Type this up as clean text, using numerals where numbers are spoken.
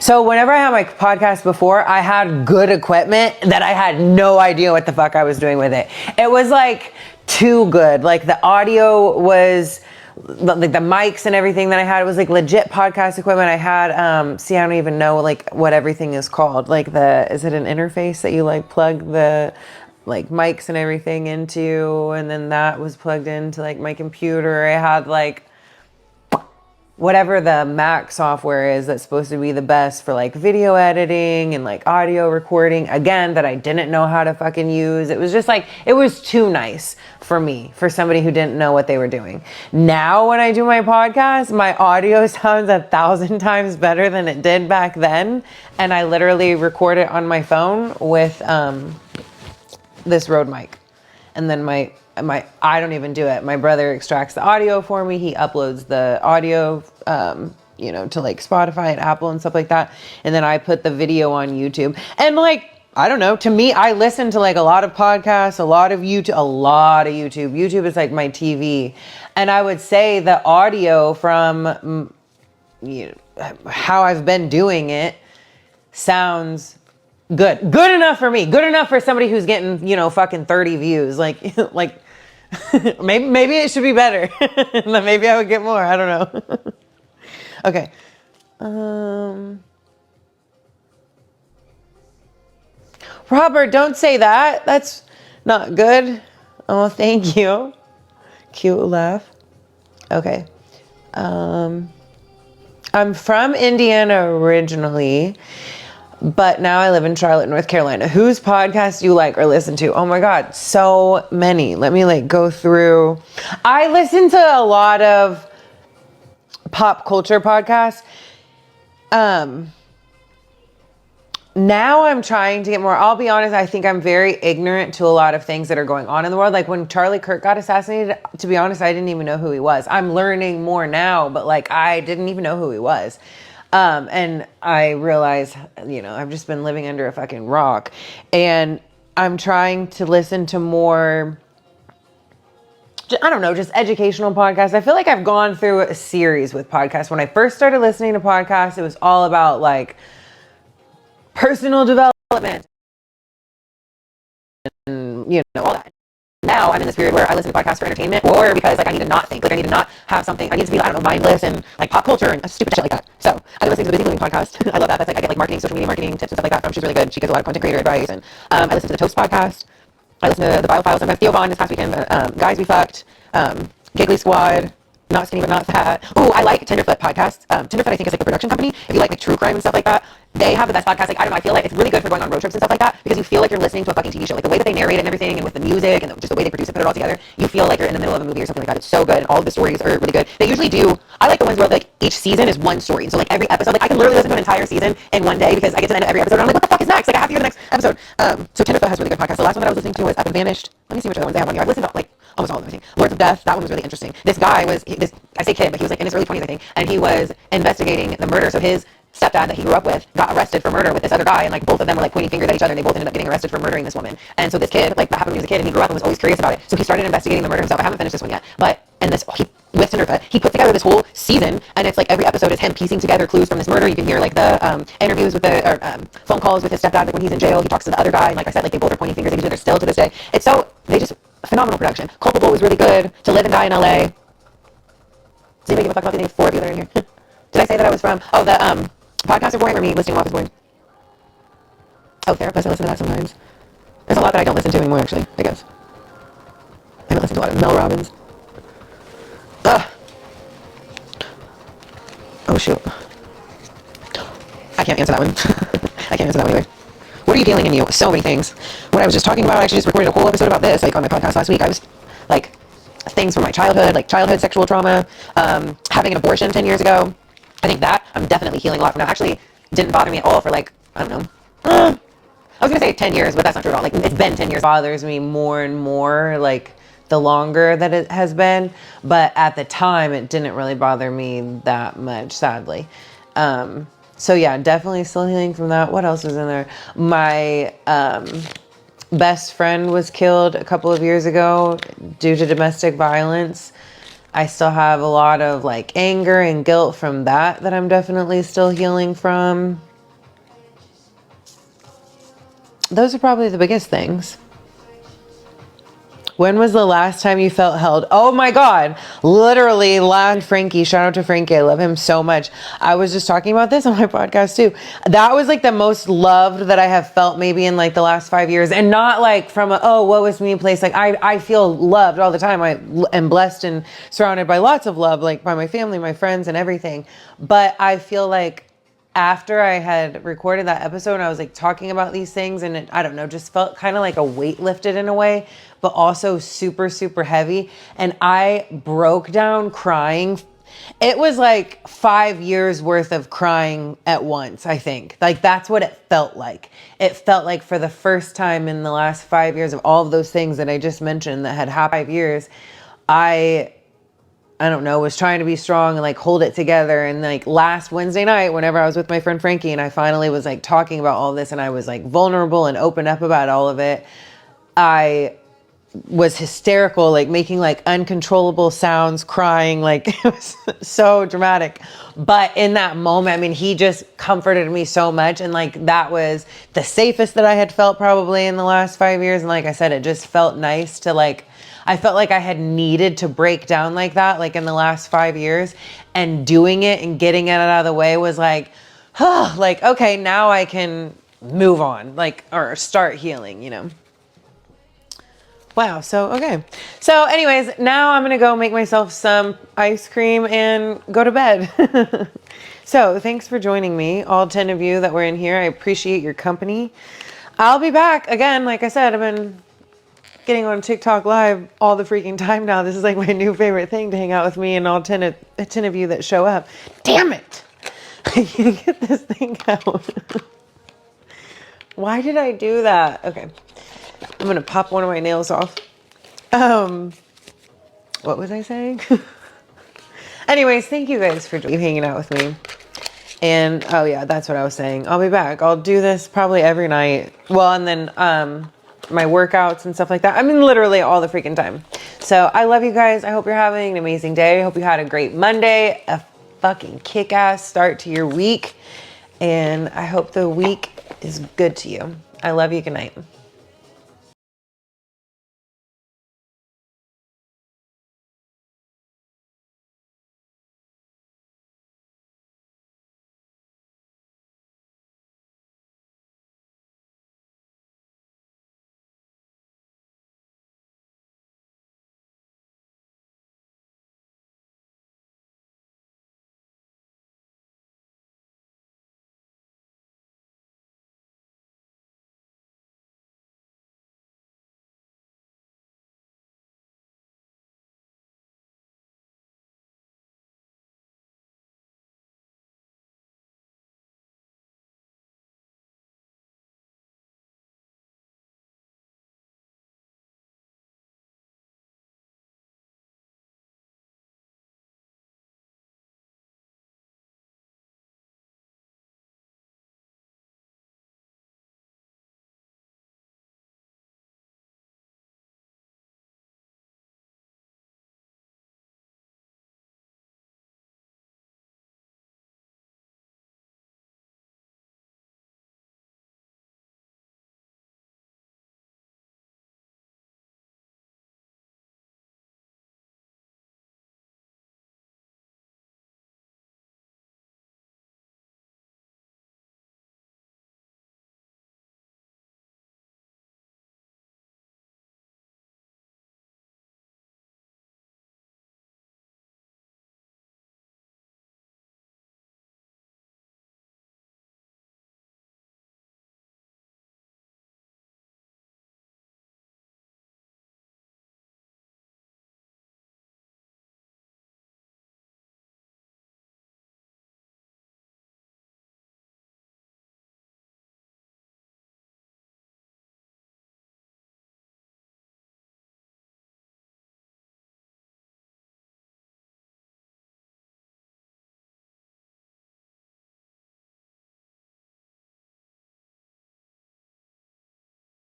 So whenever I had my podcast before, I had good equipment that I had no idea what the fuck I was doing with it. It was like too good. Like the audio was like the mics and everything that I had, it was like legit podcast equipment. I had, see, I don't even know like what everything is called. Like is it an interface that you like plug the like mics and everything into? And then that was plugged into like my computer. I had like whatever the Mac software is that's supposed to be the best for like video editing and like audio recording, again, that I didn't know how to fucking use. It was just like, it was too nice for me, for somebody who didn't know what they were doing. Now when I do my podcast, my audio sounds 1,000 times better than it did back then. And I literally record it on my phone with this Rode mic. And then I don't even do it. My brother extracts the audio for me. He uploads the audio, to like Spotify and Apple and stuff like that. And then I put the video on YouTube. And like, I don't know, to me, I listen to like a lot of podcasts, a lot of YouTube. YouTube is like my TV. And I would say the audio from how I've been doing it sounds good enough for me, good enough for somebody who's getting fucking 30 views, like maybe it should be better. Maybe I would get more, I don't know. Okay, Robert, don't say that, that's not good. Oh, thank you, cute laugh. Okay, I'm from Indiana originally, but now I live in Charlotte, North Carolina. Whose podcast do you like or listen to? Oh my God, so many. Let me like go through. I listen to a lot of pop culture podcasts. Now I'm trying to get more. I'll be honest, I think I'm very ignorant to a lot of things that are going on in the world. Like when Charlie Kirk got assassinated, to be honest, I didn't even know who he was. I'm learning more now, but like I didn't even know who he was. And I realize, I've just been living under a fucking rock, and I'm trying to listen to more, I don't know, just educational podcasts. I feel like I've gone through a series with podcasts. When I first started listening to podcasts, it was all about like personal development and, all that. Now I'm in this period where I listen to podcasts for entertainment, or because like I need to not think, like I need to not have something, I need to be, I don't know, mindless and like pop culture and stupid shit like that. So I've been listening to the Busy Living podcast. I love that. That's like, I get like marketing, social media marketing tips and stuff like that from. She's really good. She gives a lot of content creator advice. And I listen to the Toast podcast. I listen to the Biofiles. Sometimes Theo Vaughn this past weekend, Guys We Fucked, Giggly Squad, Not Skinny But Not Fat. Oh, I like Tenderfoot podcast. Tenderfoot I think is like a production company. If you like true crime and stuff like that, they have the best podcast. Like, I don't know, I feel like it's really good for going on road trips and stuff like that, because you feel like you're listening to a fucking TV show. Like the way that they narrate it and everything, and with the music and just the way they produce it, put it all together, you feel like you're in the middle of a movie or something like that. It's so good, and all of the stories are really good. They usually do, I like the ones where like each season is one story. So like every episode, like I can literally listen to an entire season in one day, because I get to the end of every episode and I'm like, what the fuck is next? Like I have to hear the next episode. So Tenderfoot has really good podcasts. The last one that I was listening to was Up and Vanished. Let me see which other ones they have on here. I've listened to like almost all of them, I think. Lords of Death, that one was really interesting. This guy was, I say kid, but he was like in his early 20s, I think, and he was investigating the murder. So his stepdad that he grew up with got arrested for murder with this other guy, and like both of them were like pointing fingers at each other, and they both ended up getting arrested for murdering this woman. And so this kid, like that happened when he was a kid, and he grew up and was always curious about it. So he started investigating the murder himself. I haven't finished this one yet, but with Tenderfoot, he put together this whole season, and it's like every episode is him piecing together clues from this murder. You can hear like the interviews with phone calls with his stepdad, like when he's in jail, he talks to the other guy, and like I said, like they both are pointing fingers at each other still to this day. It's so, phenomenal production. Culpable was really good. To Live and Die in LA. Does anybody give a fuck about these 4 of you that are in here? Did I say that I was from, the podcast are boring, or me listening to Office boring? Oh, Therapist, I listen to that sometimes. There's a lot that I don't listen to anymore, actually, I guess. I haven't listened to a lot of Mel Robbins. Ugh. Oh, shoot. I can't answer that one. I can't answer that one either. What are you feeling in you? So many things. What I was just talking about, I actually just recorded a whole episode about this, like on my podcast last week. I was like, things from my childhood, like childhood sexual trauma, having an abortion 10 years ago. I think that I'm definitely healing a lot from that. Actually, didn't bother me at all for like, I don't know. I was going to say 10 years, but that's not true at all. Like, it's been 10 years. It bothers me more and more, like, the longer that it has been. But at the time, it didn't really bother me that much, sadly. So yeah, definitely still healing from that. What else was in there? My best friend was killed a couple of years ago due to domestic violence. I still have a lot of like anger and guilt from that I'm definitely still healing from. Those are probably the biggest things. When was the last time you felt held? Oh my God. Literally, Frankie. Shout out to Frankie. I love him so much. I was just talking about this on my podcast too. That was like the most loved that I have felt maybe in like the last 5 years. And not like from a, oh, woe is me place. Like I feel loved all the time. I am blessed and surrounded by lots of love, like by my family, my friends and everything. But I feel like after I had recorded that episode and I was like talking about these things and it, I don't know, just felt kind of like a weight lifted in a way, but also super, super heavy. And I broke down crying. It was like 5 years worth of crying at once, I think. Like that's what it felt like. It felt like for the first time in the last 5 years of all of those things that I just mentioned that had happened 5 years, I don't know, was trying to be strong and like hold it together. And like last Wednesday night, whenever I was with my friend Frankie and I finally was like talking about all this and I was like vulnerable and opened up about all of it, I was hysterical, like making like uncontrollable sounds, crying, like it was so dramatic. But in that moment, I mean, he just comforted me so much. And like, that was the safest that I had felt probably in the last 5 years. And like I said, it just felt nice to like, I felt like I had needed to break down like that, like in the last 5 years, and doing it and getting it out of the way was like, oh, like, okay, now I can move on, like, or start healing, you know? Wow. So, okay. So anyways, now I'm going to go make myself some ice cream and go to bed. So thanks for joining me, all 10 of you that were in here. I appreciate your company. I'll be back again. Like I said, I've been getting on TikTok live all the freaking time now. This is like my new favorite thing, to hang out with me and all 10 of you that show up. Damn it. I can't get this thing out. Why did I do that? Okay. I'm going to pop one of my nails off. What was I saying? Anyways, thank you guys for hanging out with me. And, oh yeah, that's what I was saying. I'll be back. I'll do this probably every night. Well, and then, my workouts and stuff like that. I mean, literally all the freaking time. So I love you guys. I hope you're having an amazing day. I hope you had a great Monday, a fucking kick-ass start to your week. And I hope the week is good to you. I love you. Good night.